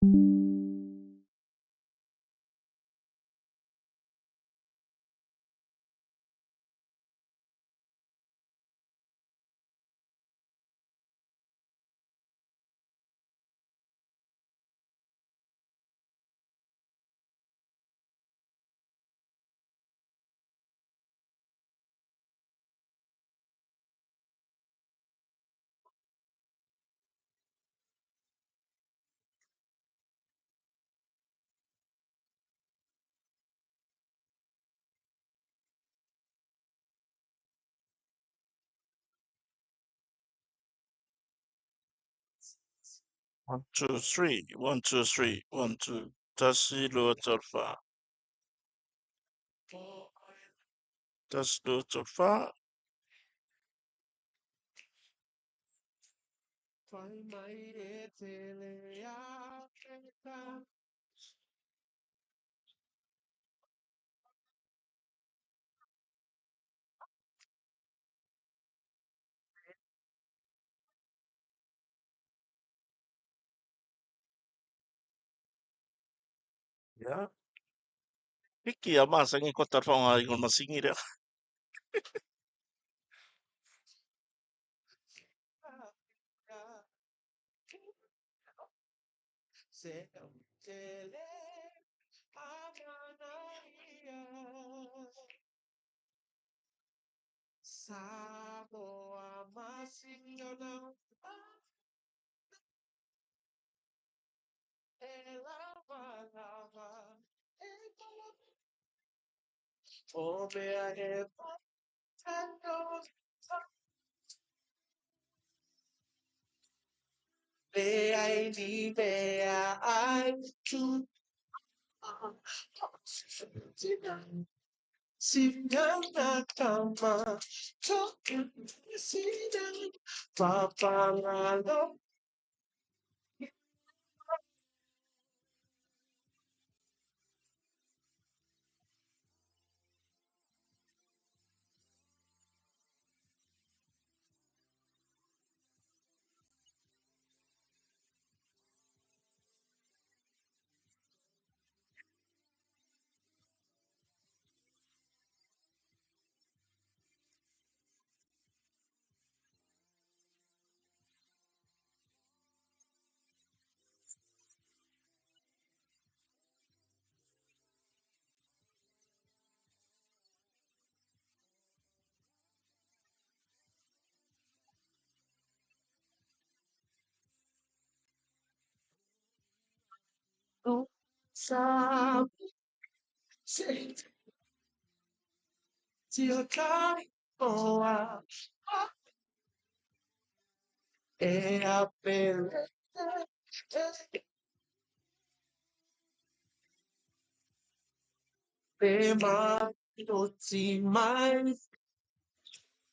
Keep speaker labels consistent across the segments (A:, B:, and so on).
A: One, two, three. One, two, three. One, two. Tas lo sol fa. Tas lo sol fa. Ya. Piki ama sangi kotar fa nga ingon masingi dia.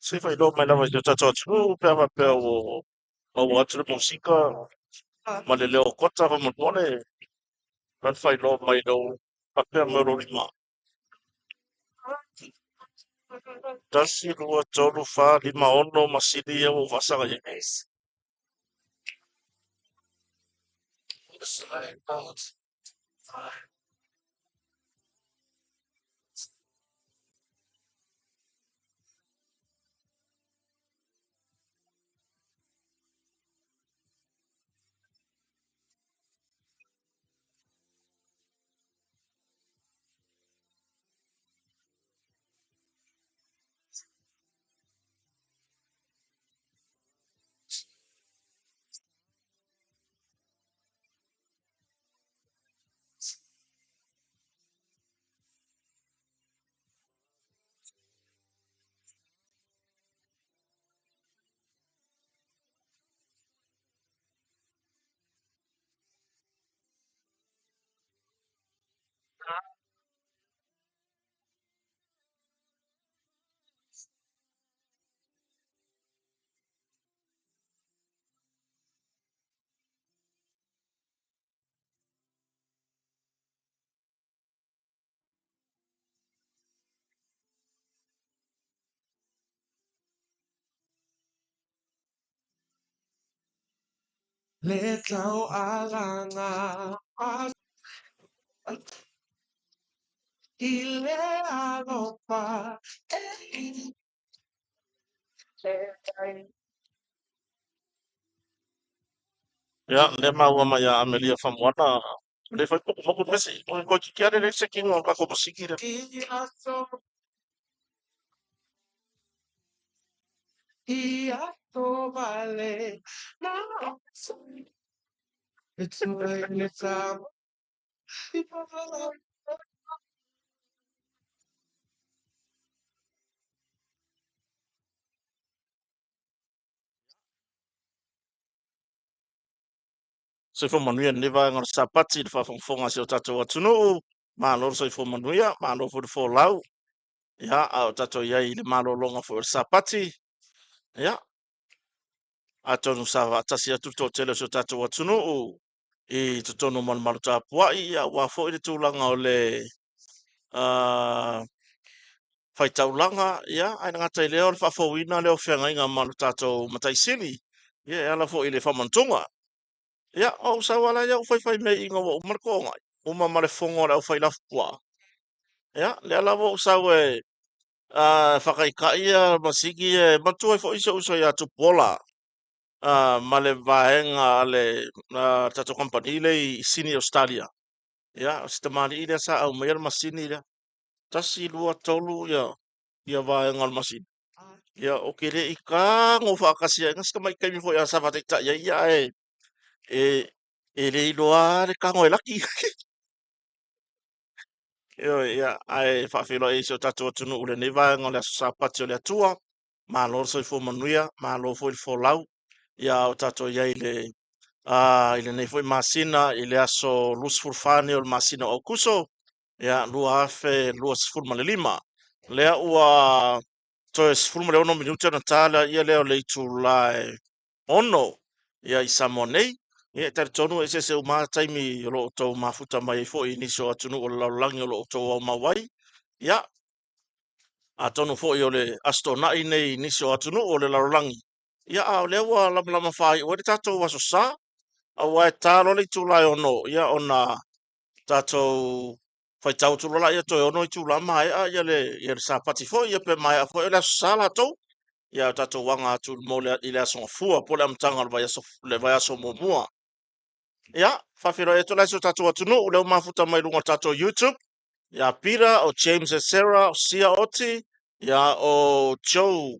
A: Se fai lo mai lava jo tato tu pe ama pe o atu musika ma le leo kota fa mo tole. Ran fai lo mai lo pa pe mo ro lima. Tasi lua tolu fa lima ono masili e o vasanga ye. Le tau alanga ile alopa. Ya, le mau maya Amelia Famuana. Le fai pouco moku mesi. Ko ki kiare le seking o kako masikira. Iato vale. No. It's when it's Se fo manuia ni va ngor sapati fa fonga se o tato atunu. Ma lor so fo manuia, ma lo fo lau. Ya, a o tato ia i le malo longa fo sapati. Ya, a tonu sa atasi atu to tele so tato atunu. I to tonu man maruta puai ya wa fo i le tūlanga o le fai taulanga ya ai ngata i leo le fa fo ina leo fenga inga manu tato matai sili. Ya, ala fo i le famantunga. Ya, o sa wala ya fai me inga wa umarkonga. Uma mare fongo la fai lafua. Ya, le ala wo sa we whakaikaia masiki e matua fo iso uso ya tu pola. Male vaenga ale tato company le i sini Australia. Ya, sta mali ile sa au mer masini ile. Tasi lua tolu ya ia vaenga al masini. Ya, oke le ika ngo whakasia ngas ka mai kai fo ya sa fatita ya ia e le iloa le kango e laki. Yo ia ai whawhilo e seo tatua tunu ule nei vaenga le aso sa pati o le atua. Ma lor so i fo manuia, ma lo fo i fo lau. Ia o tato ia i le nei foi masina i le aso lus furfane o le masina o kuso. Ia lua afe lua sifur ma le lima. Lea ua to e sifur ma le ono minuta na tala ia leo le itu lai ono. Ia i Samoa nei. Ia tari tonu e se o maa taimi o lo tau mafuta mai fo i niso atunu o le laulangi o lo tau au mawai. Ia a tonu fo i o le astonai nei niso atunu o le laulangi. Ia a o le ua lama lama whai o le tatou waso sa. A wai talo le tūlai ono, ia ona tātou whai tau tūlala ia toi ono i tūla mai a ia le sāpati fo, ia pe mai a fo, ia le sāla tau, ia tātou wanga atu mo le i le asonga fua, po le amtanga le vai aso mo mua. Ia, whawhira e tolai so tātou atunu, u leo mafuta mai lunga tātou YouTube, ia Peter, o James e Sarah, o Sia Oti, ia o Joe,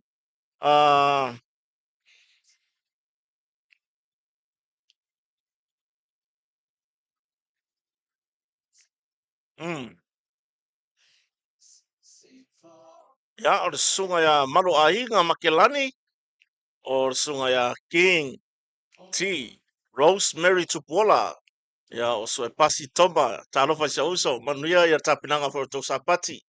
A: mm, ia o le sunga ia Malo Ainga Makelani, o le sunga ia King T. Rosemary Tupola. Ya o so e pasi toma. Talo fa se uso. Manuia ia tapinanga for to sapati.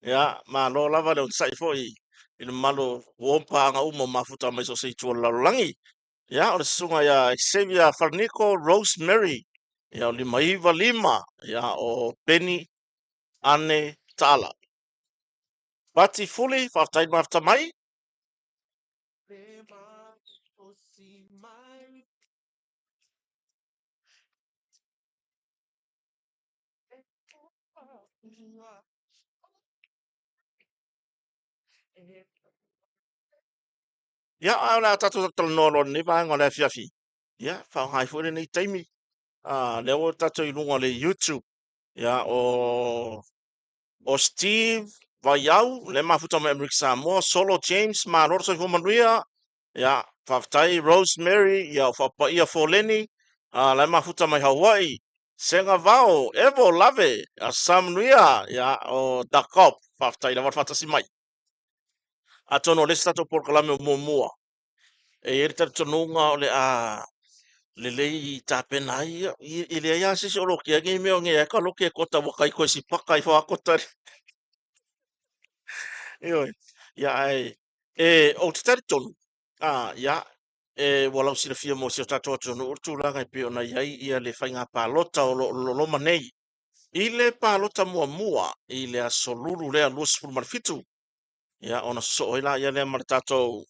A: Ya ma lo lava le sai foi. Il malo wompa anga umo mafuta mai so se tu langi. Ya o le sunga ya Xavier Farnico Rosemary. Ya o lima iva lima. Ya o Penny Ane Tala. Pati fuli fa tai mafta mai. Ya ala tatu tatu nolo ni va ngole fiafi. Ya fa hai fuli ni taimi. Le o tatu i lunga le YouTube. Ya o Steve Vaiau le mafuta mai Amerika Samoa, Solo James ma lorso i manuia. Ya faftai Rosemary ya fapaia Foleni le mafuta mai Hawaii. Senga vao Evo Lave a Sam Nuia ya o Dakop faftai la fatasi mai. Atono le stato por kalame mo mua. E irta tonunga o le le lei tapena ia i le ia se o ke ngi me ngi ka lo ke kota wa kai ko si pakai fa kota io ia ai o te tari tonu ia wala usira fia mo se o tato tonu urtu langa i pe ona iai ia le whainga pālota o lo manei i le pālota mua mua i le asolulu lea luas fulmarfitu ia ona soila ia le maritatou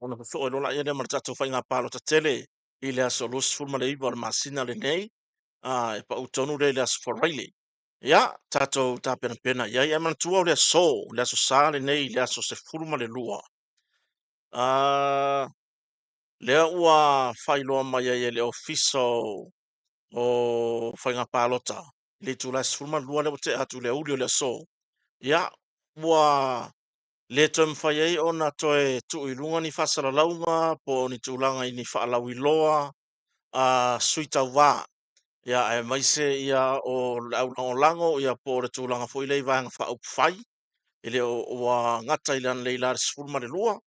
A: ona so lo la ia le martato fai ngā palo ta tele i le aso los fulma le iwa le masina le nei e pa utonu le aso foraile ia tato ta pena pena ia ia man tua le aso sa le nei le aso se fulma le lua lea ua failoa mai ai le ofiso o fai ngā palota le tu la fulma lua le te atu le uli o le aso ia ua le tom fai ai ona toe tu i lunga ni fasala launga po ni tūlanga i ni whaalau i loa sui tau wā. Ia e maise ia o au lango ia po le tūlanga fo i lei vanga whaau whai. Ile o ngata i lan leila sfulma le lua.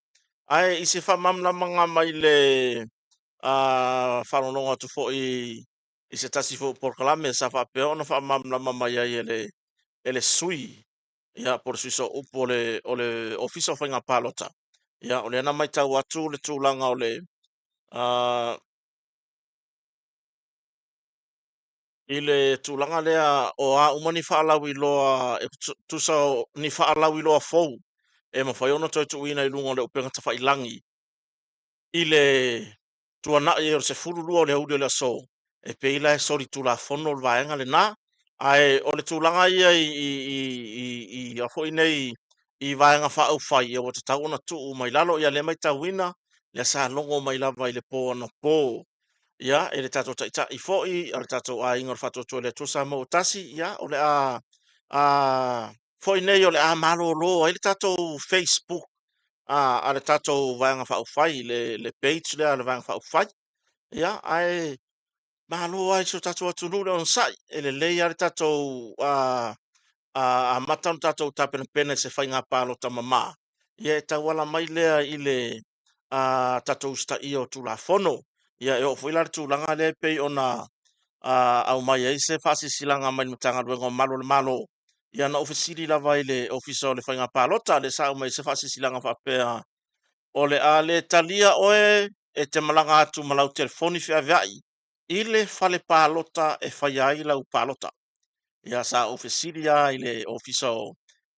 A: Ai i se whamamla manga mai le whanononga tu fo i se tasi fo porkalame sa whapea ona whamamla mai ai ele sui. Ia por suiso upo o le ofisa o whainga palota. Ia o le ana mai tau atu le tūlanga o le i le tūlanga lea o a umani whaalau i loa e tusa ni whaalau i loa fou e mawhai ono toi tu ina i lunga o le upenga ta whailangi i le tuana i o se furulua o le auri o le aso e pe ila e sori tūla fono o le vaenga le nā ai o le tūlanga ia i a fo nei i vaenga whaau whai e o te tau ona tuu mai lalo ia le mai tauina le sa longo mai lava i le pō ana pō ia e le tatou taʻitaʻi foʻi a le tatou aiga o le faatoatoa le atusa mo tasi ia o le foʻi nei o le a malōlō ai le tatou Facebook a le tatou vaega faʻaufai le page lea le vaega faʻaufai ia ae malo ai so tatou atunuu le ona saʻi e lelei a le tatou amata ona tatou tapenapena i se faiga palota mamā ia e tauala mai lea i le tatou staʻia o tulafono ia e o foi la tulaga le pei ona au mai ai se faasisilaga mai le matagaluega o malo le malo ia na ofisili lava i le ofisa o le faiga palota le sa mai se faasisilaga faapea o le a le talia oe e te malaga atu ma lau telefoni feaveaʻi i le fale palota e faia ai lau palota ia sa ofisili ia i le ofisa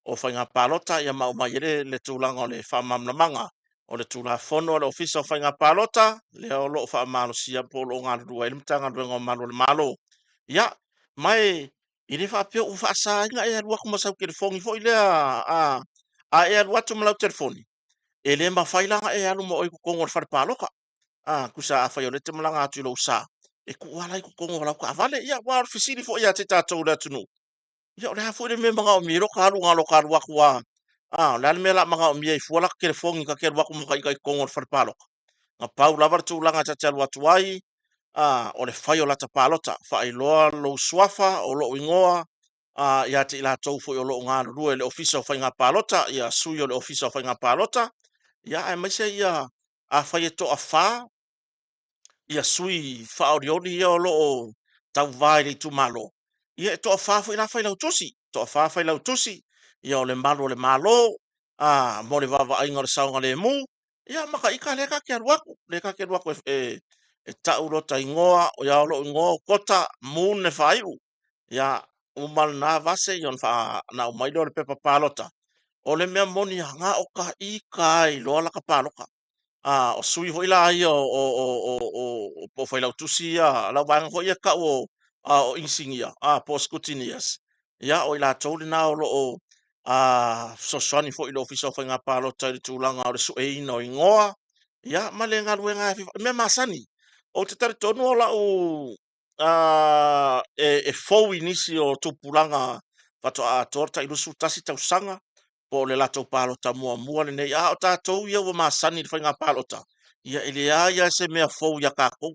A: o faiga palota ia maumai ai le tulaga o le faamamlamaga o le tulafono o le ofisa o faiga palota lea o loo faamalosia po loo galulua ai le matagaluega o malo le malo ia mai i le faapea ua faasāiga e alu aku ma sau telefogi foʻi lea e alu atu ma lau telefoni e lē mafai laga e alu ma oi kokogo o le falepaloka kusa afai o le te malaga atu i lou sa e kuʻu ala i kokogo o lau kaavale ia ua le fesili foʻi iā te tatou le atunuu ia o le a foʻi le mea magaʻomia loka alugaloka alu aku o le ale mea magaʻomia i fualaka telefogi ka ke alu aku makaikai kokogo o le falepaloka ga pau lava le tulaga tati alu atu ai o le fai o lata palota faailoa lou suafa o loo igoa iā te i latou foʻi o loo galulua i le ofisa o faiga palota ia sui o le ofisa o faiga palota ia e maise ia afai e toʻafā ia sui faaolioli ia o loo tauvā i le itumālo ia e toʻafā foʻi la failau tusi toʻafā failau tusi ia o le malo mo le vavaaiga o le saoga lemu ia makaika lē kake alu aku lē kake alu aku e taʻu lota igoa ia o loo igoa o kota mune faiʻu ia uma lanā vase ia ona faanaʻu mai le o le pepa palota o le mea moni agao kaʻika ai loa laka paloka o sui hoʻi la ia o po failau tusi ia lau vaega hoʻi ia kaʻu o insigia proskutinias ia o i latou lenā o loo soasoani foʻi le ofisa o faiga palota i le tulaga o le suʻeina o igoa ia ma le galuega mea masani o te taritonu o laʻu e fou i nisi o tupulaga fatoʻaatoa le taʻilusu tasi tausaga po le latou palota muamua lenei o tatou ia ua masani le faiga palota ia e leā ia se mea fou ia kakou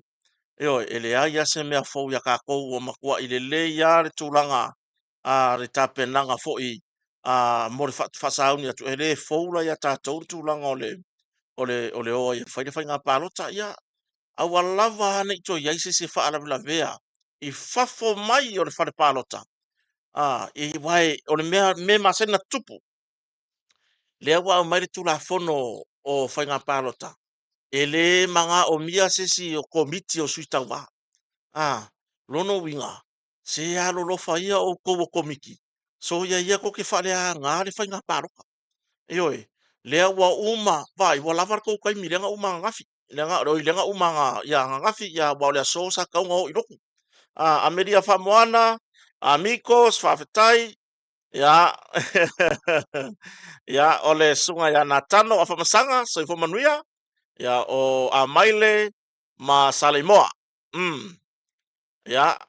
A: e leā ia se mea fou ia kakou ua makuaʻi lelei iā le tulaga le tapenaga foʻi mo le faasauni atu e lē fou la ia tatou le tulaga o le oa ia fai le faiga palota ia aua lava ana itoi ai se faalavelavea i fafo mai o le falepalota i wae o le mea masani na tupu lea ua au mai le tulafono o faiga palota e lē magaʻomia sesi o komiti o sui tauvā lona uiga se alolofa ia ou kou o komiti so ia ko ke faaleāga le faiga paloka ioe lea ua uma vai ua lava ko kai mi lenga uma ngafi lenga uma nga ya ngafi ya wa le so sa ka ngo iroku a media fa moana amigos fa fetai ya ya ole sunga ya natano afa masanga so ifo manuia ya o a maile ma salimoa ya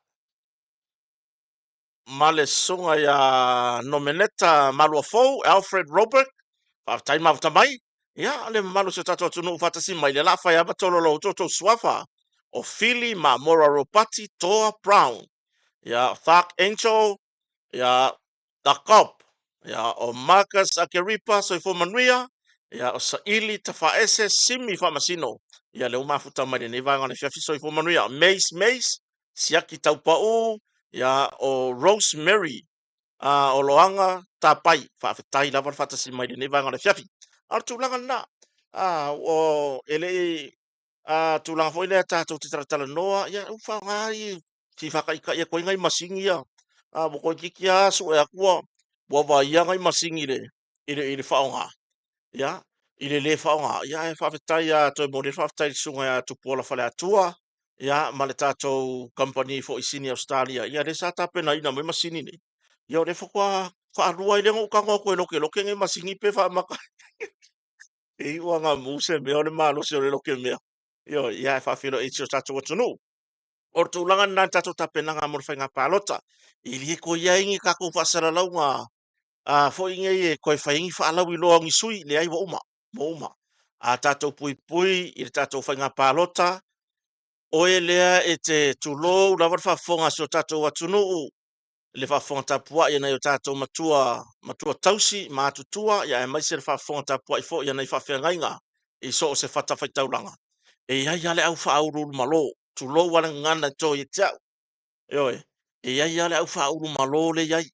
A: male sunga ya nomineta maluafou Alfred Robert tai mafta mai ya le malu se tato tunu fatasi mai le lafa ya batolo lo toto swafa o Philly ma Mora Ropati Toa Brown ya Thark Angel ya the cop ya o Marcus Akeripa so ifo manuia ya o Saili Tafaese Simi Famasino ya le umafuta mai ne vanga le fiafi so ifo manuia Mace Siaki Taupau ya o Rosemary o loanga tapai whaafetai lava whatasi mai ne vanga le fiafi ar tūlanga na o ele tūlanga foi lea tātou te taratala noa ia uwha ngai ti whakaika ia koe ngai masingi ia mo koe kiki a su e akua wawa ia ngai masingi le ile whaonga ia ile le whaonga ia e whaafetai toi mo le whaafetai sunga ia tupuola whale atua ia ma le tātou company fo isini Australia ia le sa tapena ina mai masini ne ia o le whakua whaarua i le ngau kanga koe loke ngai masingi pe whaamaka e ua ngā muse mea o le mālosi o le loke mea ia e whaafiro e tio tātou atunu o le tūlanga nā tātou tapenanga mo le whainga pālota i li ko ia ingi kako whaasara lau ngā fo inge e koe whaingi whaalau i loa ngisui le ai wa uma a tātou pui i le tātou whainga pālota o e lea e te tūlou la whafonga si o tātou atunu le whafonga tapua ia nei o tātou matua tausi mātutua ia e maise le whafonga tapua i fo ia nei whawhiangainga i so o se whatawhaitauranga e ia le au whaururu malo tūlou wale ngana to i tau e ia le au whaururu malo le iai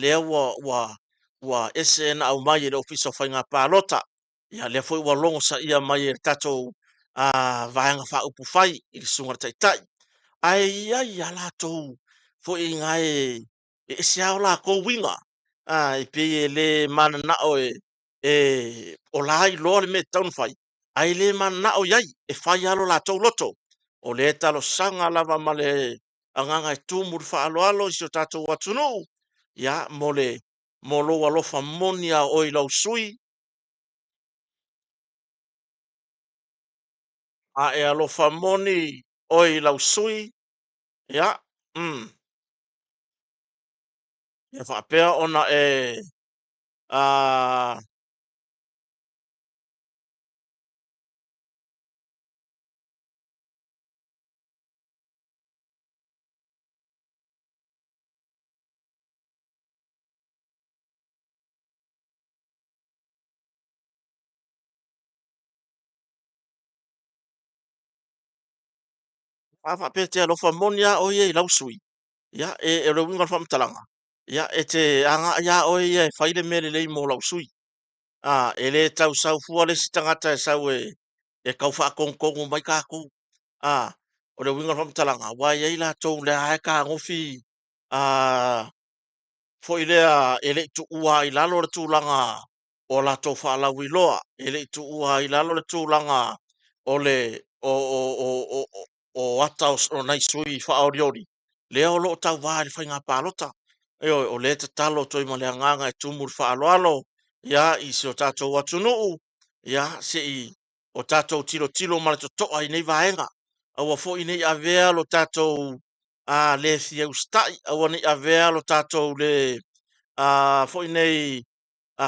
A: lea wa ese na au mai le ofisa o whainga pālota ia lea foi wa longo sa ia mai e tātou vaenga whaupu whai i le sunga taitai ai ala tou fo i ngai e sia ola ko winga ai pe le mana na e o lai lo le me taun fai ai le mana na o yai e fai alo la tou loto o le talo sanga lava male anganga e tumur fa alo i so tatou atunu ya mo lo alo fa monia o i lau sui e alo fa moni o i lau sui ya ia whaapea ona whaapea te alofa monia o i lau sui ia e le winga whamtalanga ia e te anga ia o ia e whaile mele lei mo lau sui e le tau sau fua le si tangata e sau e kau wha kongkongo mai kākou o le winga whamtalanga wa ia i la tau le hae ka ngofi fo i lea e le tu ua i lalo le tūlanga o la tau wha lau i loa e le tu ua i lalo le tūlanga o le o ata o nai sui wha aoriori lea o lo tau wā le whainga pālota o le te talo toi ma le anganga e tumur wha aloalo ia i se o tātou atunuu ia se i o tātou tilo ma le totoa i nei vaenga aua fo i nei avea lo tātou le fia ustai aua nei avea lo tātou le fo i nei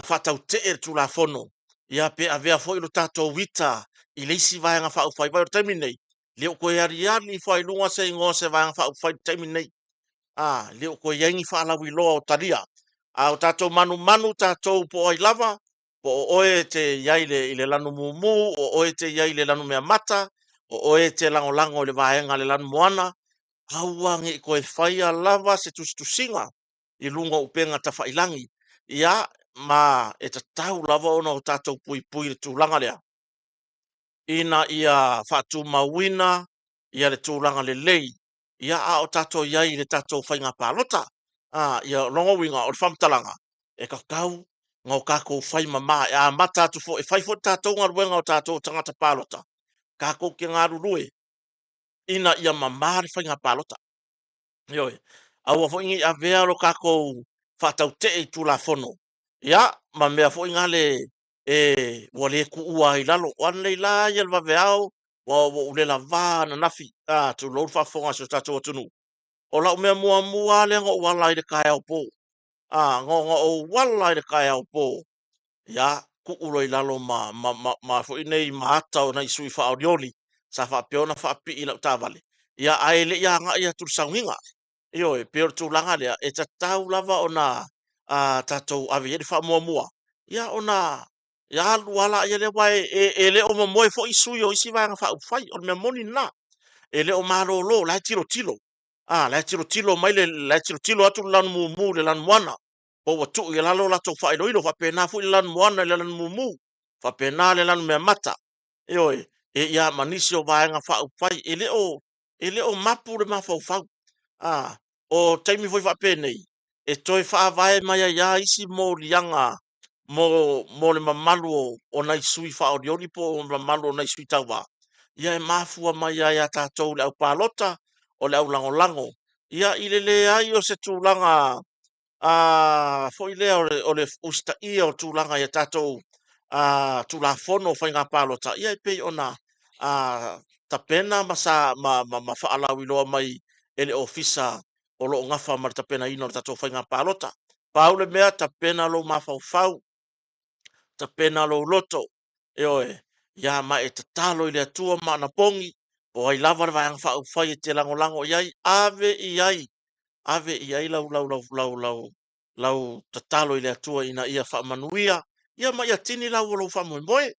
A: whatau te e tu la fono ia pe avea fo i lo tātou wita i leisi vaenga wha ufai vai o taimi nei leo koe ari fai lunga se ingo se vaenga wha ufai taimi nei leo koe iengi wha alawi loa o taria o tātou manu tātou po ai lava po oe te iaile i le lanu mumu o oe te iaile lanu mea mata o oe te lango le vaenga le lanu moana auange i koe whaia lava se tustusinga i lunga upenga ta whailangi ia ma e ta tau lava ona o tātou pui le tūlanga lea ina ia whatu mawina ia le tūlanga le lei ia o tātou iai le tātou whainga pālota ia longo winga o le whamtalanga e kakau ngau kako fai mama ya mata tu fo e fai fo tatou ngaruenga o tatou tangata palota kako ke ngarurue ina ia mama le fai ngā palota yoi au fo ingi a vea lo kako fatau te e tu la fono ya ma mea fo ingale e wale ku ua i lalo wan le la ia va veao wa ule la va na nafi tu lo fa fonga so tatou tunu o la mea mua le ngo wala i de kai au po ngo o wala i de kai au po ya ku ulo i lalo ma fo nei ma ata o nei sui fa audioli sa fa peona fa pi i la tavale ya aile ya nga ia tu sanginga io e per tu langa le e ta tau lava ona tatou ave e fa mua ya ona ya wala ia le wai ele o mo moi fo i sui o isi va nga fa fai o me moni na ele o malolo la tiro la tiro mai le la tiro atu lan mu le lan moana o wa tu ia lalo la to fa ilo fa pena fu lan moana le lan mu fa pena le lan me mata e ia manisi o va nga fa fai ele o mapu le ma fa o taimi foi fa penei e toi fa vai mai ia isi mo lianga mo le mamalu o nai sui fa o diori po o mamalu o nai sui tawa ia e mafua mai ia tatou le au palota o le au lango ia i le ai o se tūlanga foi lea o le usta ia o tūlanga ia tatou tūla fono fai ngā palota ia i pei ona tapena ma whaalau i loa mai ele ofisa o lo ngafa ma tapena ino le tatou fai ngā palota paule mea tapena lo mafau tapena lo loto oe ia ma e tatalo i le atua ma na pongi o ai lava le vaanga fai e te lango iai ave i ai lau tatalo i le atua ina ia whaamanuia ia ma ia tini lau o lau whaamoemoe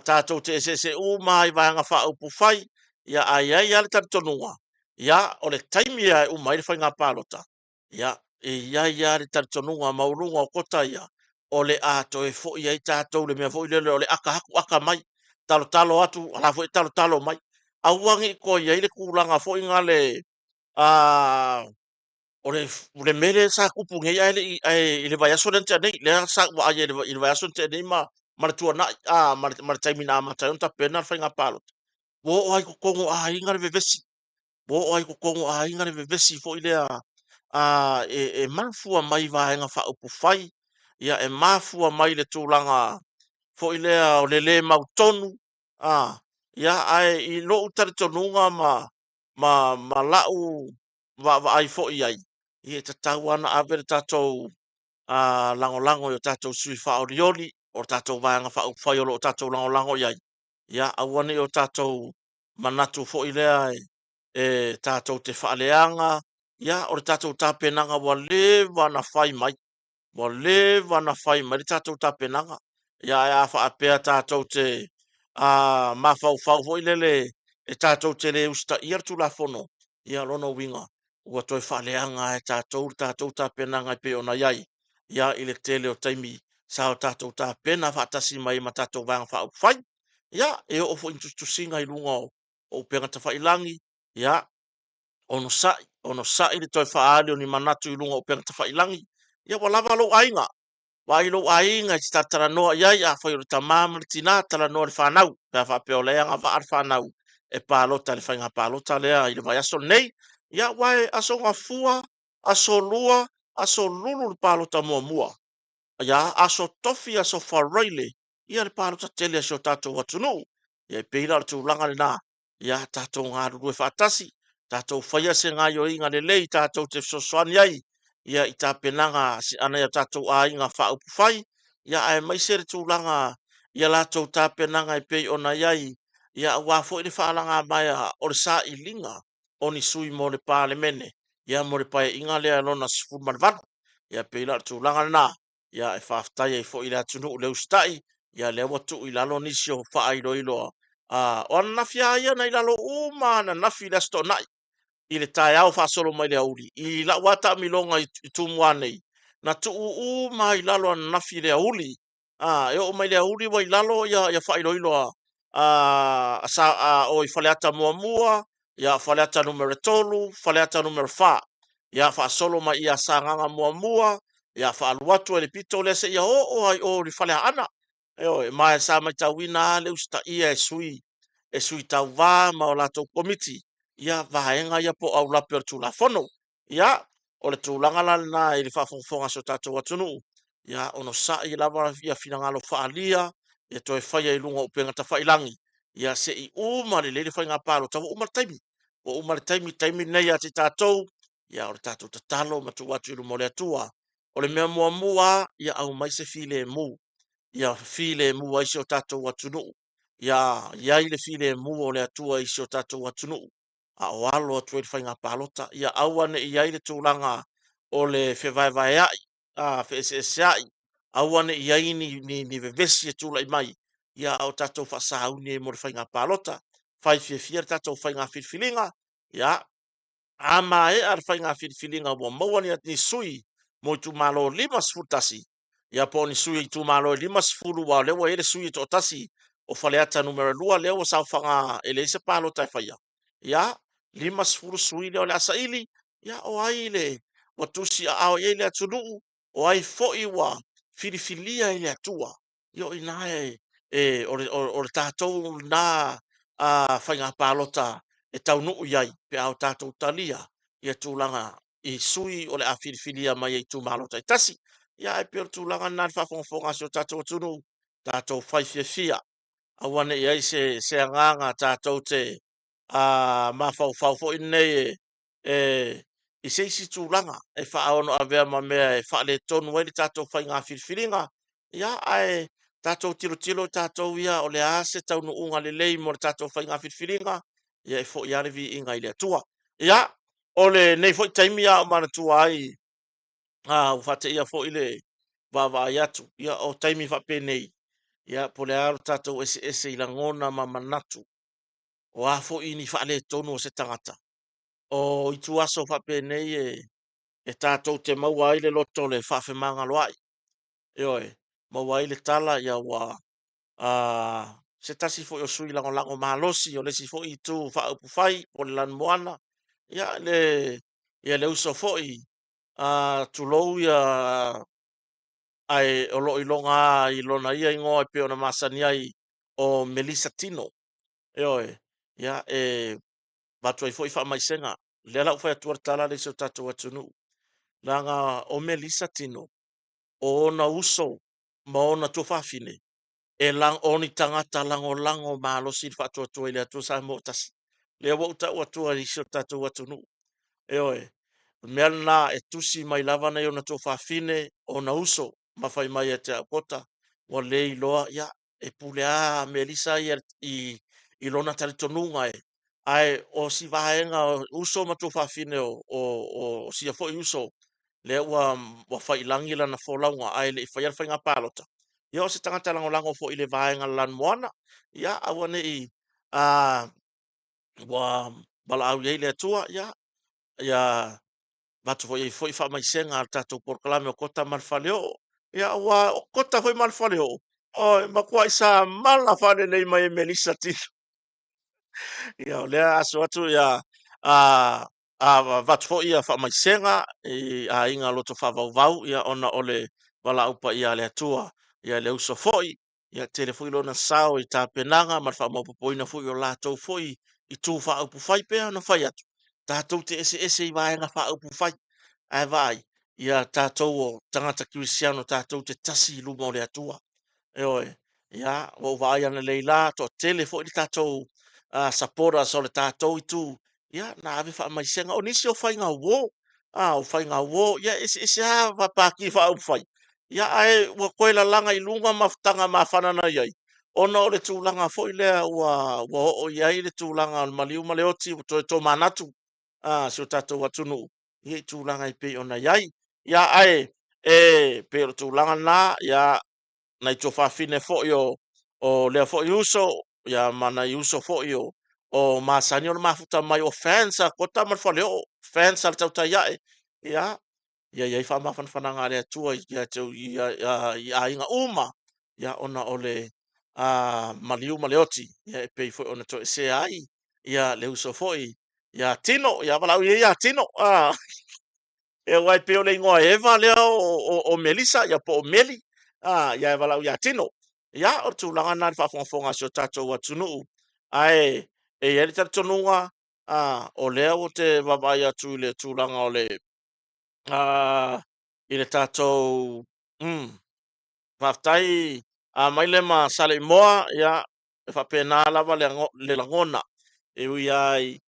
A: tātou te se mai vaanga whaupu fai ia ai ale taritonua ia o le taimi ia umai le whai ngā pālota ia ia ale taritonua maurunga o kota ia o le ato e fo ia i tātou le mea fo i le o le aka mai talo atu ala fo i talo mai auangi ko ia i le kūranga fo i ngale o le mele sa kupu ngai ai le vai aso lente nei le sa wa ai le vai aso lente nei ma le tua na ma le taimi na ma tai unta pena fa nga palot wo ai ko kongo ai ngare vevesi wo ai ko kongo ai ngare vevesi fo ile e mafua mai va nga fa upu fai ia e mafua mai le tūlanga fo ile o le mautonu ia ai i lo utare tonunga ma lau va ai fo i ai i te tau ana ave le tatou lango i o tatou sui whaorioli o tatou vaianga whai o lo tatou lango iai. Ia awane o tatou manatu fo i lea e tatou te whaaleanga. Ia o le tatou tāpenanga wa lewa na whai mai. Wa lewa na whai mai le tatou tāpenanga. Ia e a whaapea tatou te mawhau fo i lele e tatou te le usta iar tu la fono. Ia lono winga. Ua toi whaaleanga e tātou tā penanga i pe ona iai. Ia i le tele o taimi sa o tātou tā pena whaatasi mai ma tātou vanga whaau whai. Ia e o fo intusinga i lunga o penga ta whailangi. Ia ono sai le toi whaale o ni manatu i lunga o penga ta whailangi. Ia walava lo ainga. Wa i lo ainga i tatara noa iai a whai o le tamama le tina tala noa le whanau. Pea whapeo lea nga wa ar whanau. E pālota le whainga pālota lea i le vai aso nei. Ia wae aso ngā fua, aso lua, aso lulu le pālota mua. Ia aso tofi, aso whareile. Ia le pālota tele aso tātou watunu. Ia i peira le tūlanga le nā. Ia tātou ngā ruru e whaatasi. Tātou whaia se ngā yo inga le lei, tātou te sosoani ai. Ia i tā penanga si ana ia tātou a inga whaupu whai. Ia ai mai se le tūlanga. Ia lātou tā penanga i pei ona iai. Ia wafo i le whaalanga mai o le sā i linga. Oni sui mo le pāle mene. Ia mo le pae inga lea lona sifu manvana. Ia peila tu langa na. Ia e whaftai e fo i lea tunu leu stai. Ia lea watu i lalo nisi o wha ilo ilo. O ana nafi a ia na i lalo uma na nafi lea sto nai. I le tae au whasolo mai lea uli. I la wata milonga i tumua nei. Na tu uma i lalo ana nafi lea uli. E o mai lea uli wa i lalo ia wha ilo ilo o i whaleata mua. Ia whaleata numero tolu, whaleata numero wha. Ia wha solo mai ia sanganga mua. ia faalu atu e le pito le se ia o ai o le fale ana e mai sa mai tauina le usta ia e sui tau vā ma o latou komiti ia vaenga ia po au lape o tulafono ia o le tulaga lana i le faafogafoga so tatou atunuu ia ono saʻi lava ia finagalo faalia ia toe faia i luga o upega tafailangi ia seʻi uma lelei le faiga palota ua uma le taimi ua uma le taimi nei ate tatou ia o le tatou tatalo ma tuu atu i luma o le atua o le mea muamua ia au mai se filemu ia filemu ai se o tatou atunuu ia i le filemu o le atua i se o tatou atunuu a o alo atu i le faiga palota ia aua neʻi ai le tulaga o le fevaevaeaʻi a feeseeseaʻi aua neʻi ai ni vevesi e tulaʻi mai ia o tatou faasauni ai mo le faiga palota faifiafia le tatou faiga filifiliga ia ama e ar fai ngā whiriwhiringa ua maua ni sui mo i tu malo 5 tasi. Ia po ni sui i tu malo 5 wa lewa ele sui i to tasi o faleata numero 2 lewa sa whanga ele se palo tai whaia. Ia 5 sui leo le asa ili ia o aile wa tusi a ao ele atunuu o ai foi wa whiriwhiria ele atua. Io inae o le tātou na whai ngā palota e tau nuu iai pe au tātou talia ia tūlanga i sui o le a whiriwhiria mai i tū malo tai tasi ia e pio tūlanga nā whawhongwhonga si o tātou tunu tātou whaiwhiawhia awane i ai se anganga tātou te mawhau fo i nei i se isi tūlanga e whaono a vea ma mea e whaale tonu wai tātou whai ngā whiriwhiringa ia ai tātou tiro tātou ia o le ase tau no unga le lei mo le tātou whai ngā whiriwhiringa ia e fo i arevi inga i le atua. Ia, ole nei fo i taimi a o mana tua ai, u fate ia fo i le vava i atu, ia o taimi fa pe nei, ia po le aro tatou ese i la ngona ma manatu, o a fo i ni fa le tonu o se tangata. O i tu aso fa pe nei e tatou te maua ai le loto le fa fe manga loai. E oe, maua ai le tala ia wa se tasi fo o sui lango malosi o le si fo i tu fa upu fai o le lan moana ia le uso fo i tu lou ia ai o lo ilonga i lona ia ingoa pe ona masani ai o Melissa Tino e oe ia batu ai fo i fa mai senga le la ufa tu tala le so tatu atunu langa o Melissa Tino o ona uso ma ona tu fa fine e lang oni tangata lango malo si fa tu ile tu sa mo tas le wo ta o tu ali so tatu atunu e oe mea na e tusi mai lava nei ona tō whawhine o na uso mawhai mai e te akota wa le iloa ia e pule a Melissa i lona tari tonunga ai o si vaenga o uso ma tō whawhine o si a fo i uso le wa whai langi lana wholaunga ai le i whai alwhai ngā pālota ia o se tangata lango fo i le vaenga lan moana ia awa nei wa bala au iei le atua ia batu foi fa mai senga al tatou porklame o kota malfaleo ia wa o kota foi malfaleo o ma kwa isa mala fale nei mai Melissa Tino ia o lea aso atu ia vatu foi ia fa mai senga a inga loto fa vau ia ona ole wala upa ia le atua ia le uso foi ia telefoni lona sao i tapenanga ma fa mo popoina foi o latou foi i tu fa upu fai pe ona fai atu tatou te ese i vaenga fa upu fai ai vai ia tātou o tangata Kirisiano tātou te tasi i luma o le atua. E oe, ia, o vai ana leila, to tele fo i tātou sapora so le tātou i tū. Ia, na ave wha mai senga, o nisi o whai ngā wō. O whai ngā wō, ia, ese a wapaki wha au whai. Ia, ai, ua koe la langa i lunga maftanga ma whanana iai. Ona o le tūlanga fo i lea, ua o iai le tūlanga o maliu maleoti, to tō manatu. Si o tātou atunu ia tūlanga i pe ona iai ia ai pe o tūlanga na ia nai to whawhine fo o lea fo i uso ia mana i uso fo o masani o mafuta mai o fans a kota man fale o fans al tau tai ia iai whamafan whananga lea tua ia tau ia inga uma ia ona ole maliu maleoti ia e pei fo ona to se ai ia le uso fo ia tino ia walau ia tino e wai pe o le ingoa Eva lea o Melisa ia po o Meli ia e walau ia tino ia o tūlanga nā whaafonga si o tātou atunuu ai e eri tatonunga o lea o te wabai atu i le tūlanga o le i le tātou whaftai mai le ma sale moa ia e whapena lava le langona e ui ai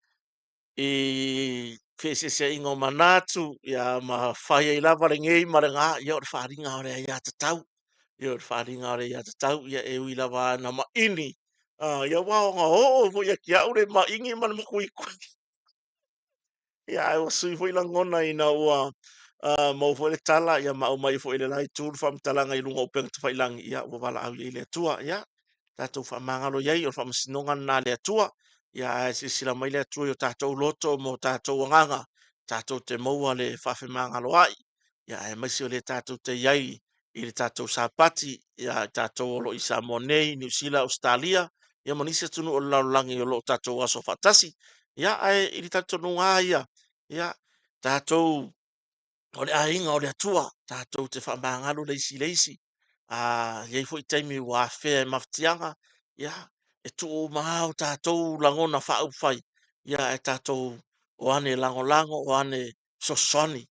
A: i whesese ingo manatu ia ma whai ei lava le ngei ma le ngā ia o le wharinga o le ia tatau ia o le wharinga o le ia tatau ia e ui lava na ma ini ia wao ngā ho ia kia ure ma ingi ma le makui kui ia e o sui fo i langona ina ua mau fo i le tala ia ma o mai fo i le lai tūru whamtalanga i lunga o penga tawhailangi ia ua wala au i le atua ia tātou whamangalo iai o whamasinonga nā le atua ia e sila mai le atua i o tātou loto mo tātou anganga tātou te maua le whawhimangalo ai ia e maisi o le tātou te iai i le tātou sāpati ia tātou olo i Samoanei, New Zealand, Australia ia manisi atunu o le laulangi o lo tātou aso whatasi ia ai i le tātou nunga ia tātou o le ainga o le atua tātou te whamangalo leisi iai fo i taimi ua whea e maftianga ia e tu o mahao tātou langona whau whai ia e tātou o ane lango o ane sosoni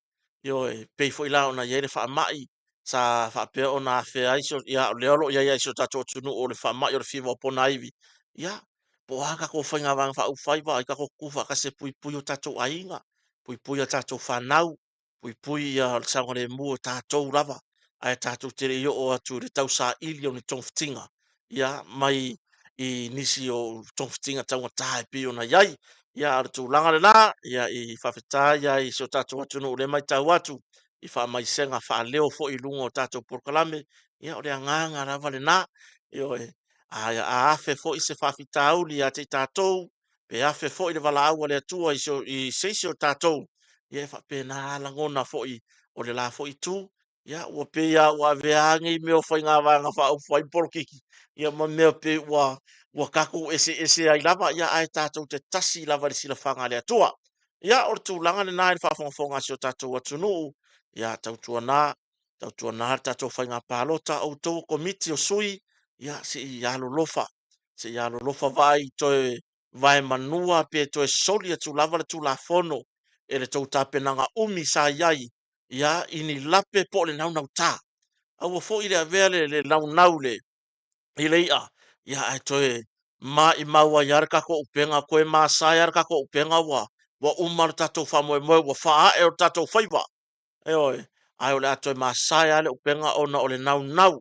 A: io e pei fo i lao na iai le whamai sa whapea o na whea iso ia o leolo iai iso tātou tunu o le whamai o le whiwa o pona iwi ia po haka ko whainga wang whau whai wa i kako kufa ka se pui pui o tātou ainga pui o tātou whanau pui ia sango le mua tātou lava ai tātou tere i o atu le tau sa ili o ni tongwhitinga ia mai i nisi o tongwhitinga taunga tae pi o na iai ia ar tu langa le la ia i whawhita ia i so tātou atu no le mai tau atu i wha mai senga wha leo fo i lunga o tātou porkalame ia o le anganga lava le na io e a afe fo i se whawhita auli a te tātou pe afe fo i le wala aua le atua i seisi o tātou ia fa pena langona fo i o le la fo i tu ia ua pe ia ua veangi me o whainga vanga wha au whai porokiki ia ma mea pe ua kaku ese ai lava ia ai tātou te tasi lava le sila whanga le atua ia o le tūlanga le nai le whawhonga si o tātou atunu ia tautua nā tātou whainga pālota au tau komiti o sui ia se i alo lofa vai toe vai manua pe toe soli atu lava le tū la fono e le tau tāpenanga umi sa iai ia ini lape po le nau tā. Au fo i le avea le nau le i le ia ai toe ma i maua i arka ko upenga koe ma sa i arka ko upenga wa umar tatou whamoe wa wha e o tatou whaiwa. E oi, ai o le atoe ma sa i ale upenga ona o le nau.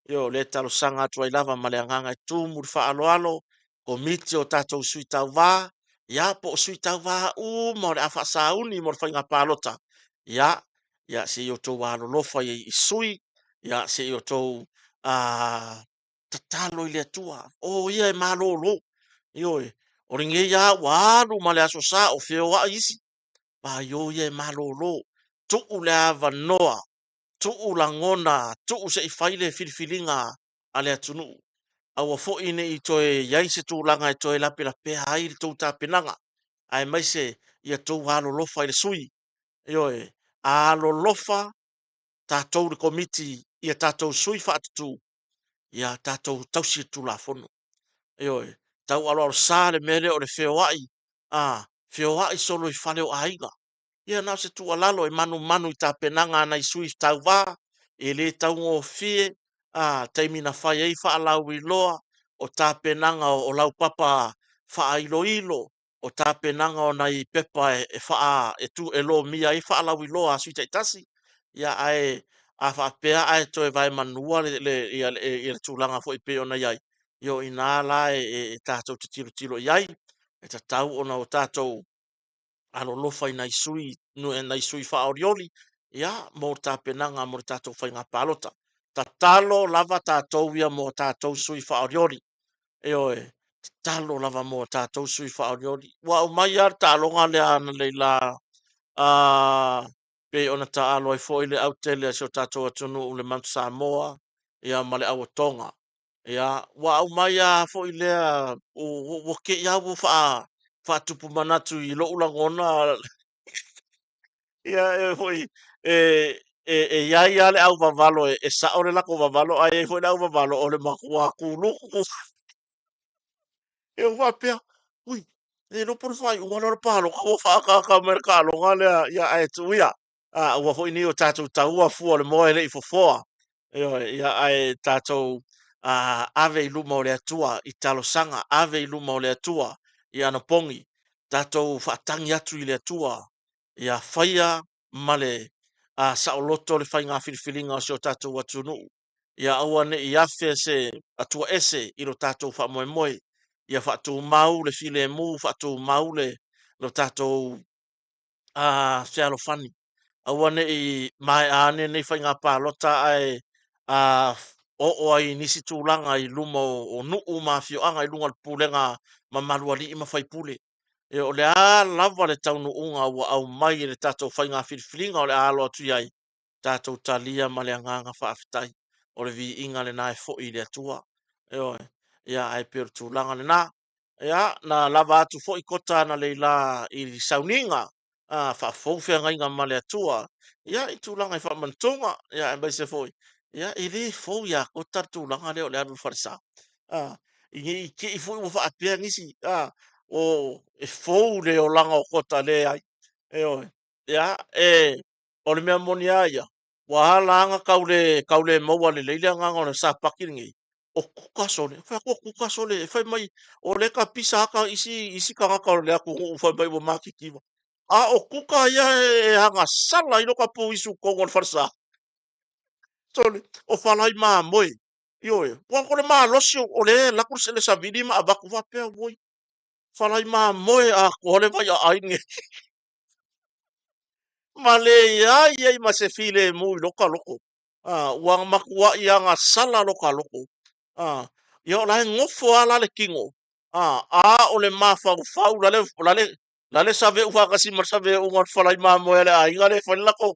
A: Yo le talo sanga atu ai lava ma le anganga i tūmu wha alo komiti o tatou sui tau wā, ia po sui tau wā mo le awha sauni mo le whainga pālota. Ia se i o tau wā lofa i sui, ia se i o tau tatalo i le atua. O ia e malolo. Ioi, o ringe ia walu ma le aso sa o feo wa isi. Pa yo ia e malolo. Tuu le ava noa. Tuu langona. Tuu se i whaile filifilinga a le atunu. Aua fo ine i toe iai se tū langa i toe lape la pea ai le tau tāpenanga. Ai mai se ia tau alo lofa i le sui. Ioi, alo lofa tātou le komiti ia tātou sui whaatutu. Ia tātou tausi tu la fono. Ioi, tau alo alo sā le mele o le whewai. Whewai solo i whale o aiga. Ia nao se tu alalo e manu i tāpenanga ana i sui tau wā. E le tau ngō fie. Taimina whai ei whaalau i loa. O tāpenanga o lau papa wha ilo. O tāpenanga o nei pepa e wha e tu e lo mia i whaalau i loa sui taitasi. Ia ai a whapea ai toi vai manua le tūlanga fo i pe ona iai. Io i nā la e tātou te tiro iai. E ta tau ona o tātou alo lofa i nai sui, no e nai sui wha orioli. Ia, mō tāpenanga mō tātou whainga pālota. Ta talo lava tātou ia mō tātou sui wha orioli. E oe, talo lava mō tātou sui wha orioli. Wa o mai ar tālonga le ana leila pe ona ta alo ai foi le autele so tato atunu le Mount Samoa ia male au tonga ia wa au mai a foi le o ke ia wo fa tupu manatu i lo ulang ona ia foi ia le au vavalo sa o le lako vavalo ai foi le au vavalo o le makua kuluku e wa pea ui e no por fai ua no palo ko fa ka mercado ngale ia ai tu ia a ua foi ni o tatu taua fu le moe le fofoa ia ai tatu ave i luma o le atua i talo sanga ave i luma o le atua ia na pongi tatu fatangi atu i le atua ia faia male sa o loto le fai ngā filifilinga o sio tatu watunu ia aua ne i afe se atua ese i lo tatu fa moe moe ia fatu mau le file mu fatu mau lo tatou se alo fani aua ne i mai ane nei fai ngā pālota ai o ai nisi tūlanga i luma o nuu ma fio anga i lunga le pulenga ma malua li ima fai pule e o le a lava le taunu unga ua au mai le tatou fai ngā filifilinga o le a alo atu iai tatou talia ma le anganga whaafitai o le vi inga le nae fo i le atua e oe ia ai pere tūlanga le nā ia na lava atu fo i kota na leila i sauninga fa fofia ngai nga male atua ia i tūlanga i whamantonga ia e mai se foi ia i re fo ia kota tūlanga leo le anu farisa i ke i fo i wafa apea ngisi o e fo le o langa o kota le ai e oe ia o le mea moni ia wa hala anga kaule maua le leile anga o le sa pakiringi o kuka sole fa ko kuka sole fa mai o le ka pisa ka isi ka ka le aku fa mai mo makikiwa o kuka ia hanga sala i loka po isu kongo le farsa sole o falai ma moi io wa ko le ma losio o le la kurse le savidi ma abaku va pe voi falai ma moi ko le vai ai ni ma le ia ma se file mu loka loko wa makua ia nga sala loka loko yo la ngofo ala le kingo o le mafa fau la le save u kasi mar save u ngot falai ma mo ele ai ngale fa la ko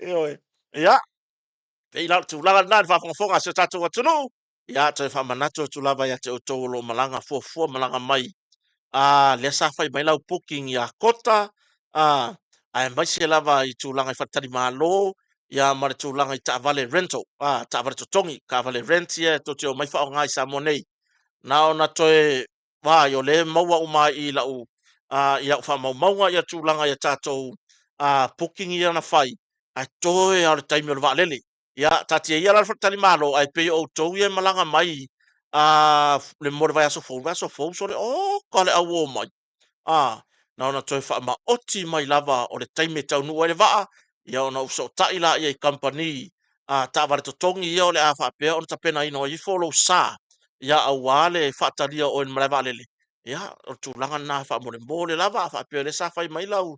A: yo ya pe ila tu la na fa fo nga se tatu watu no ya te fa manato tu lava ya te o to lo malanga fo malanga mai le sa fai mai lau booking ya kota ai mai se lava i tu langa i fatali malo ya mar tu langa i ta vale rental ta vale to tongi ka vale rent ye to te o mai fa ngai sa monei na ona toe wa yo le maua uma i la u ia fa maunga ia tu langa ia tatou booking ia na fai ai toe ar time o le valele ia tati ia la fatali malo ai pe o to ia malanga mai le mo vai aso fo so le o ka le au mai na ona toi fa ma oti mai lava o le taimi tau nu ele vaa ia ona uso taila ia i company ta vale to tongi ia o le a fa pe ona tapena ino i follow sa ia au wale fa talia o en mala lele ia o tu langa na fa mo le mole lava fa pe le sa fa mai lau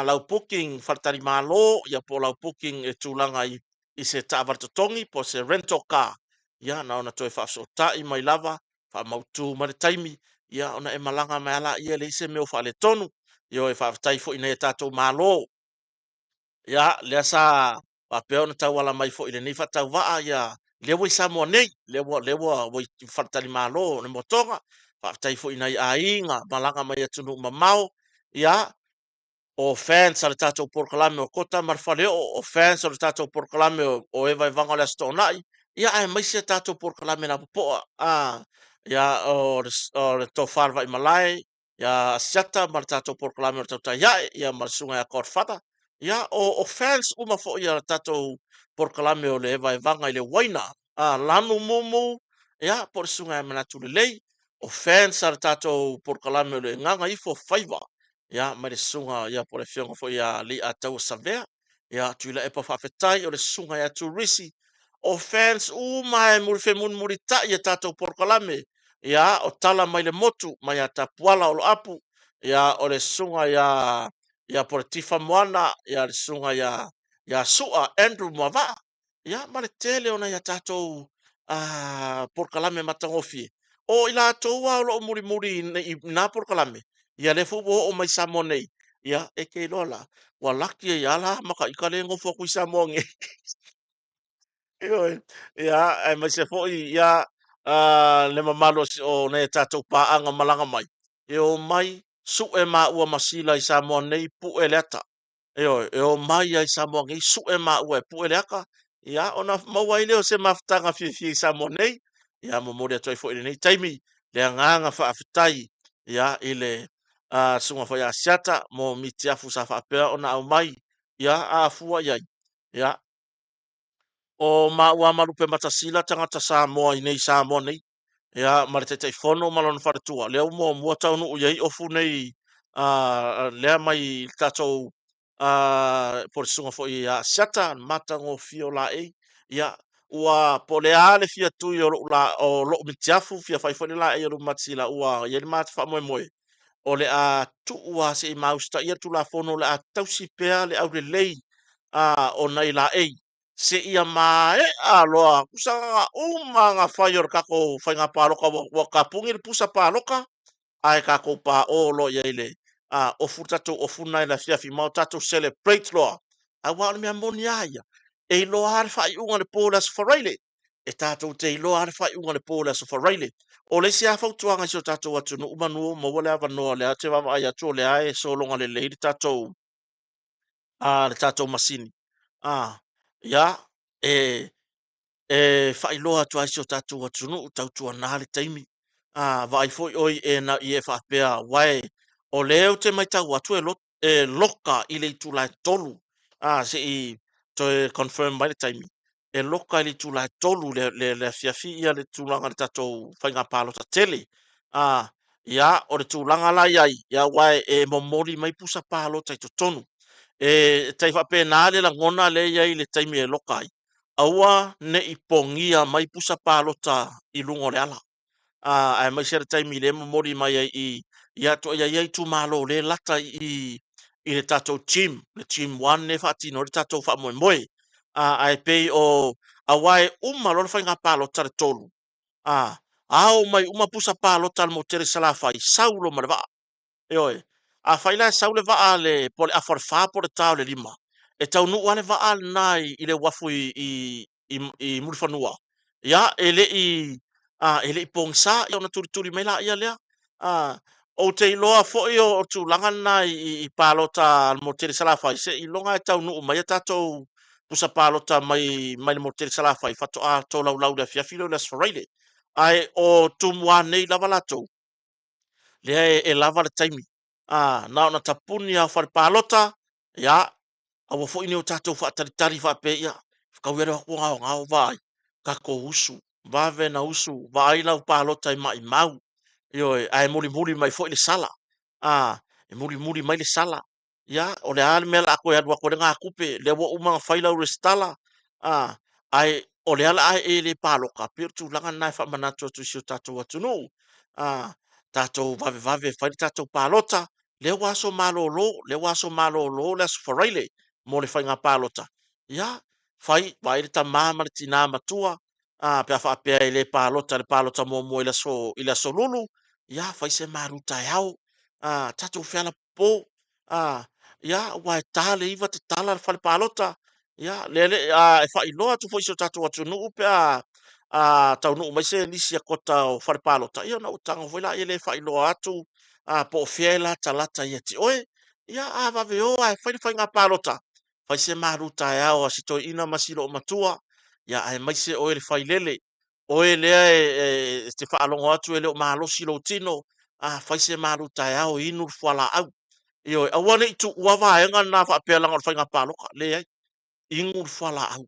A: lau booking fa tali malo ia po lau booking e tu langa i se ta vale to tongi po se rental car ia na ona toi fa so tai mai lava fa mautu ma le taimi ia ona e malanga mai ala ia le ise meu fa le tonu io e fa tai fo ina tato malo ia le sa pa pe ona tau ala mai fo ile ni fa tau va ia le wo sa mo nei le wo fa tali malo ne motonga fa tai fo ina ainga malanga mai tunu mamao ia o fans al tato por clame o kota mar fale o fans al tato por clame o eva vanga la stonai ia ai mai se tato por clame na po ia o to farva i malai ia seta mar tato por clame o tata ia mar sunga ya kor fata ia o fans uma fo ia tato por clame o le eva vanga i le waina lanu mumu ia por sunga mana tu lei o fans al tato por clame o le nganga i fo faiva ia mai le sunga ia po le fionga fo ia li a tau savea ia tuila e pa whawhetai o le sunga ia tu risi o fans mai muri fe muri ta ia tatou porkalame ia o tala mai le motu mai a tapuala o lo apu ia o le sunga ia po le tifa moana ia le sunga ia sua Andrew Mwava ia ma le tele ona ia tatou porkalame matangofi o ila toua o lo muri na porkalame ia le fubo o mai Samonei ia e ke lola wa laki ia la maka ikale ngofo ku Samonge Ioi ia e mai se foi ia le mamalo o ne tatou paanga malanga mai e o mai su e ma ua masila i Samoa nei pu e leata. E o mai ai Samoa nei su e ma ua pu e leaka. Ia ona maua i leo se maftanga fie i Samoa nei. Ia mo mori atoi fo i nei taimi. Le anganga whaafitai. Ia ile sunga fo ia siata mo mitiafu sa whaapea ona au mai. Ia a fua iai. Ia o ma ua marupe matasila tangata Samoa i nei Samoa nei. Ia marite te fono malon wharetua. Lea mo mua taunu u iei ofu nei lea mai tatou por sunga fo i siata mata ngo fio la e. Ia ua po le ale fia tui o lo mitiafu fia fai fo la e o matsila ua iei mata wha moe moe. O le a tu ua se i mausta ia tu la fono le a tausi pea le au le lei o nei la e se ia ma e a loa kusanga uma nga fai or kako fai nga paloka wa kapungi le pusa paloka ai kako pa o lo ia ile o futato o funa ila fia fi mau tato celebrate loa a wa me amoni aia e lo har fai unga le polas faraile e tato te lo har fai unga le polas faraile o le sia fau tuanga so tato watu no umanu mo wala va no le ate va ai ato le ai so longa le tato le tato masini ya whailoa tu aisio tātou atunu, tautua nāle taimi. Vai foi oi e na i e whapea wai. O leo te mai tau atu loka i le i tūlai tolu. Se i to e confirm mai le taimi. E loka i le tūlai tolu le fiafi ia le tūlanga le tātou whainga pālota tele. Ia, o le tūlanga lai ai. Ia wai e momori mai pusa pālota i to tonu. Tai whape nāle la ngona le iai le taimi e loka ai. Aua ne i pongia mai pusa palota i lungo le ala. Ai mai sere taimi le mori mai ai i ato ia tu malo le lata i le tatou team, le team 1 ne whaatino le tatou wha moe moe. Ai pei o awai lor whainga palota le tolu. Ao mai pusa palota le mo tere salafai, saulo marwa. Eoi, a whaila saule vaa le pole a wharwha po le tau le lima. E tau nu wale vaa nai i le wafu i murifanua. Ia, ele i pongsa, i ona turi mai la ia lea. O te iloa fo i o tu langa nai i palota al moteri salafai. Se i longa e tau nu mai e tatou pusa palota mai le moteri salafai. Fato a tau lau le fiafilo le asfaraile. Ai o tumua nei lava latou. Lea e lava le taimi. Na ona tapuni a whare pālota, ia, a wa fo ini o tātou whaataritari whape ia, whakauere wako ngao vai, kako usu, vave na usu, vaila u pālota i mau, io ai muri mai fo i le sala, e muri mai le sala, ia, o le ale mea la koe adwa kore ngā kupe, le wa umanga whaila u restala, ai, o le ala ai e le pāloka, pio tu langa nai whamanatu atu si o tātou atunu, tātou vave whaile tātou pālota, le waso malolo, le aso wharaile, mo le whainga pālota. Ia, vai le ta māma le tina matua, pia whaapea i le pālota mo i le aso lulu, ia, whai se maruta e au, tātou whiala pō, ia, wai tāle iwa te tala le whale pālota, ia, e whai loa tu fwoi so tātou atu nuu pia, tau nuu mai se nisi a kota o whare pālota, ia na utanga whaila i le whai loa atu, po fiela talata ia ti oe, ia vave o ai whai ngā pālota, whai se maruta e au a sito ina masilo o matua, ia ai mai se oe le whai lele, oe lea te whaalongo atu e leo mahalosi lo tino, whai se maruta e au inu whala au, io awane i tu uawa e ngā nā whaapea langa o whai ngā pāloka, le ai, inu whala au,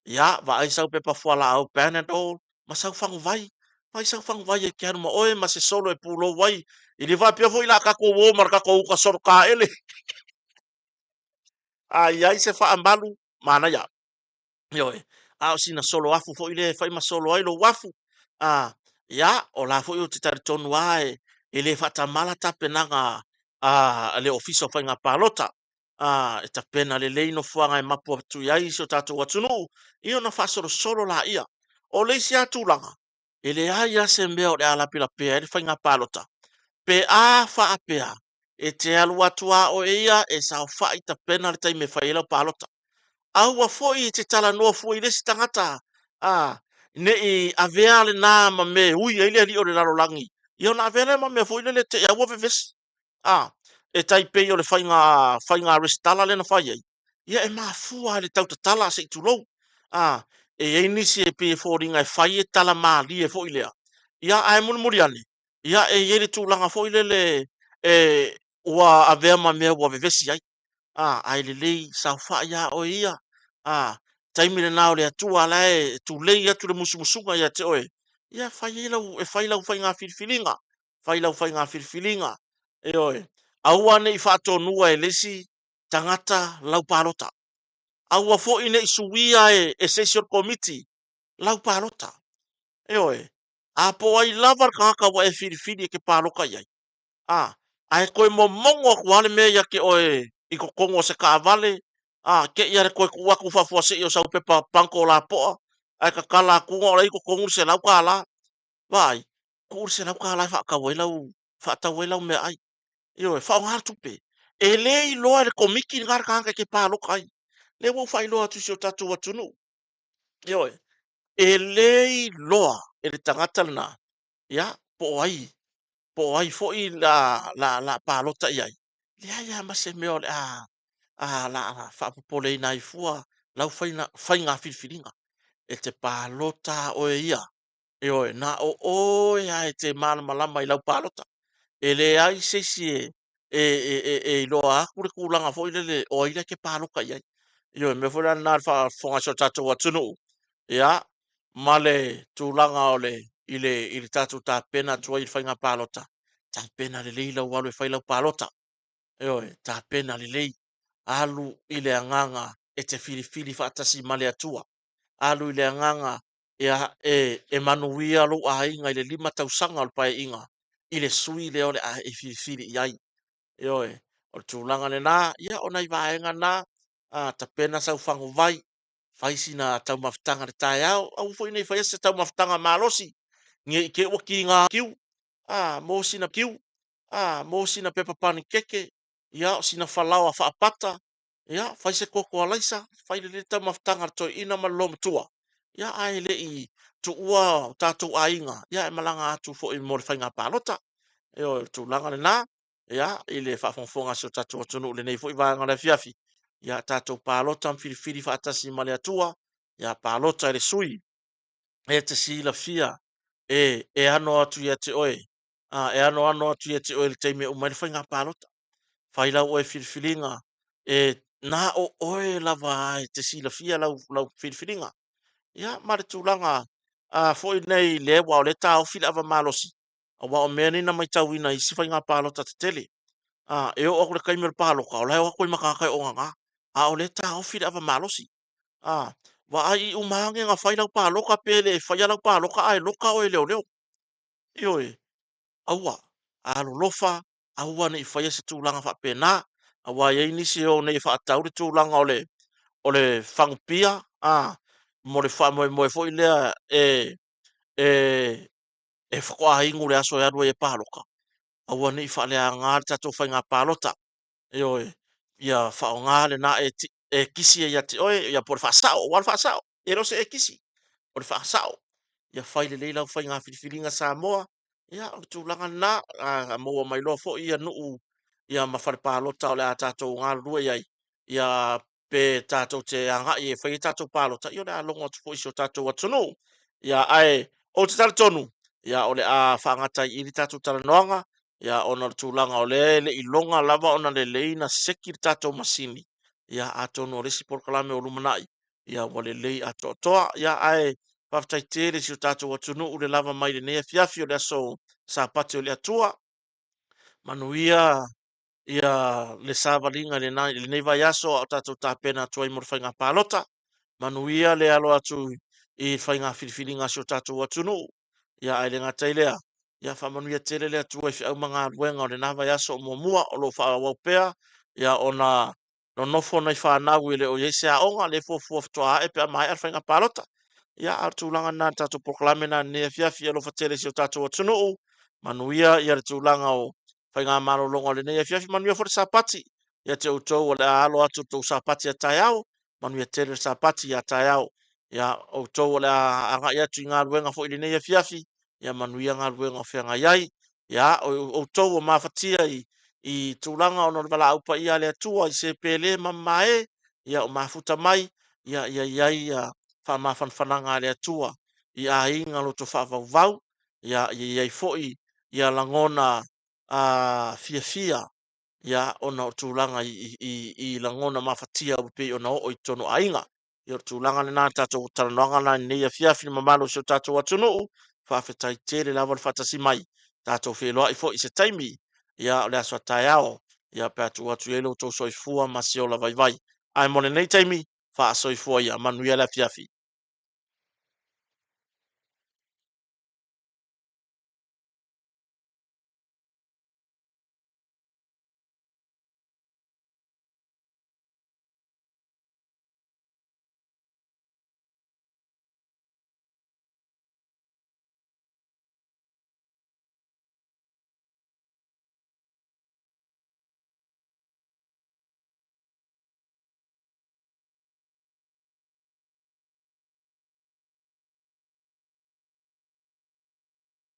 A: ia va ai sau pepa whala au Panadol, ma sau whangu vai sau whangu vai e kia ma oe ma se solo e pulo wai, i li vai pia fo ila kako wo mar kako uka soro ka ele, ia se wha ambalu, mana ia, ioe, o sina solo afu fo ile whai ma solo ai lo wafu, ia o la fo i te tari tonu ai, i le whata mala tape nanga, le ofiso whai ngā pālota, e ta pena le leino fuanga e mapu atu iai so tātou atunu, i ona whasoro solo la ia, o le si atu langa, e le ai se mea o le alapila pea, e le whai ngā pālota, pe a wha apea, e te alu atua o eia, e sa o wha i ta pena le taime whai elau pālota, aua foi te tala noa foi le si tangata, ne i avea le nā ma me ui, e le ali o le lalolangi, Ia na vele ma me foi le te ia wo ves. E tai pe o le fainga restala le na fai ai. Ia e mafua le tau tala se tu lo. E nisi e pe fo ringa e fai e tala mali e fo ilea. Ia ai mun muriani. Ia e ye le tūlanga fo le ua avea ma mea ua vevesi ai. Ai le lei sa fa ia o ia. Taimi le nao le atua la e tu lei atu le musumusunga ia te oe. Ia fai lau fai ngā filfilinga. Fai lau fai ngā filfilinga. E oe. Aua ne i whātonua e lesi tangata lau pārota. Aua fo i ne i suia e session committee lau pārota. E oe. A po ai lava kaka wa e filfili e ke pāroka iai. Ai koe mo mongo ku hale mea ia ke oe i ko kongo se ka vale. Ke ia re koe kuwaku whafua se i o sau pepa panko la poa. Ai ka kala kunga ora i ko kongu se lau ka la. Vai, ko ur se lau ka la whaka wailau, whata wailau mea ai. Io e whao ngār tupe. E le i loa le komiki ngār kānga ke pāloka ai. Le wau whai loa tu si o tatu watunu. Io e le i loa e le tangata na. Ia, po ai fo i la pālota i ai. Le ai a mase meo le la whapopole i nai fua. Lau whai ngā whirwhiringa. E te pālota o e ia. Io na o ia e te malama i lau pālota. E le ai se si e loa kure kulanga fo ile o ile ke paluka ia. Io me fo na fa fonga so tatu wa tunu. Ya male tulanga ole ile tatu ta pena tua i fainga palota. Ta pena le leila walu e faila palota. Io ta pena le lei alu ile anganga e te fili fa tasi male atua. Alu ile anganga e manuia lo a inga ile lima tausanga o pai inga. Ile sui le ole a e fili iai. Ioe, o tūlanga le nā, ia o nei vaenga nā, ta pena sau whangu vai, whaisi na tau mawhitanga le tai au fwoi nei whaiese tau mawhitanga malosi, nge i ke ua ki ngā kiu, mō sina kiu, mō sina pepa pani keke, ia o sina whalawa whaapata, ia, whaise koko alaisa, whaile le tau mawhitanga le toi ina ma lom tua, ia ai le i tu ua tātou ainga, ia e malanga atu fwoi mo le whainga pālota, io tūlanga le nā, ia ile whaafonga so tatu atunu le nei fo i vanga le fiafi ia tatou palota mfilifili faatasi male atua ia palota le sui e te sila fia ano atu ia te oe e ano atu ia te oe le teime umai le whainga palota whaila oe filifilinga na o oe lava ai te sila fia lau filifilinga ia mare tūlanga fo i nei le wa o le tau fila ava malosi a wa o mea ni na mai tau ina isi whainga palota te tele e o aku le kaimere pāloka, o lai o aku i makakai o nganga. O le tā ofi le ava malosi. Wa ai umahange ngā whai lau pāloka pēle, whai lau pāloka ai loka o e leo leo. Io aua, lo lofa, aua nei whai ese tūlanga wha pēnā, aua iei nisi o nei wha atau le tūlanga o le whangpia, mo le wha moe fo i lea whakoa ingu le aso e arua e pāloka. Aua nei wha lea ngā tatou whai ngā pālota. Ioe, ia whaonga le na kisi e ati oe, ia por whaasao, wal whaasao, e rose e kisi, por whaasao. Ia whaile leila whai ngā whiriwhiringa Samoa, ia o tūlanga na, a moa mai loa fo ia nuu, ia mawhare pālota o le a tātou ngā rua iai, ia pe tātou te anga i e whai tātou pālota, ia le a longa tu fo isi o tātou atunu, ia ai, o te tala tonu, ia o le a whaangatai i tātou tala noanga, ia ona tūlanga o le i longa lava ona le leina seki tātou masini. Ia atono resi porkalame o lumanai. Ia wale lei ato toa. Ia ai whaftai tere si o tātou atunu u le lava mai le nea fiafi o le aso sa pate o le atua. Manuia ia le savalinga le nei vai aso o tātou tāpena atua i morwhainga pālota. Manuia le alo atu i whainga whiriwhiringa si o tātou atunu. Ia ai le ngatai lea. Ia whamanuia tere lea tua i whiau mga ruenga o le nawa i aso o mua o lo wha waupea. Ia ona no nofo nei whanau i le o iese a onga le fuafua fitoa e pia mai ar whainga pālota. Ia ar tūlanga nā tātou proklame nā nea fiafi alo whatere si o tātou atunu. Manuia ia le tūlanga o whainga maro longa o le nea fiafi. Manuia fore sapati. Ia te utou o le alo atu tau sapati a tai au. Manuia tere sapati a tai au. Ia utou o le anga i atu i ngā ruenga fo i le nea fiafi. Ia manuia ngā ruenga o whianga iai. ia o tou o mafatia i tulaga ona le valaau paia le atua i se pele mamae ia o mafuta mai ia ia faamafanafanaga a le atua i aiga loto faavauvau ia iai foʻi ia lagona fiafia ia ona o tulaga i lagona mafatia ua pei ona o'o i tonu aiga ia o tulaga lenā tatou talanoaga na nei afiafi le mamalo o se o tatou atunuu faafetai tele lava le faatasi mai tatou feloaʻi foʻi se taimi ia o le aso ataeao ia pe atu atu ai loutou soifua ma se ola vaivai ae mo lenei taimi faasoifua ia manuia le afiafi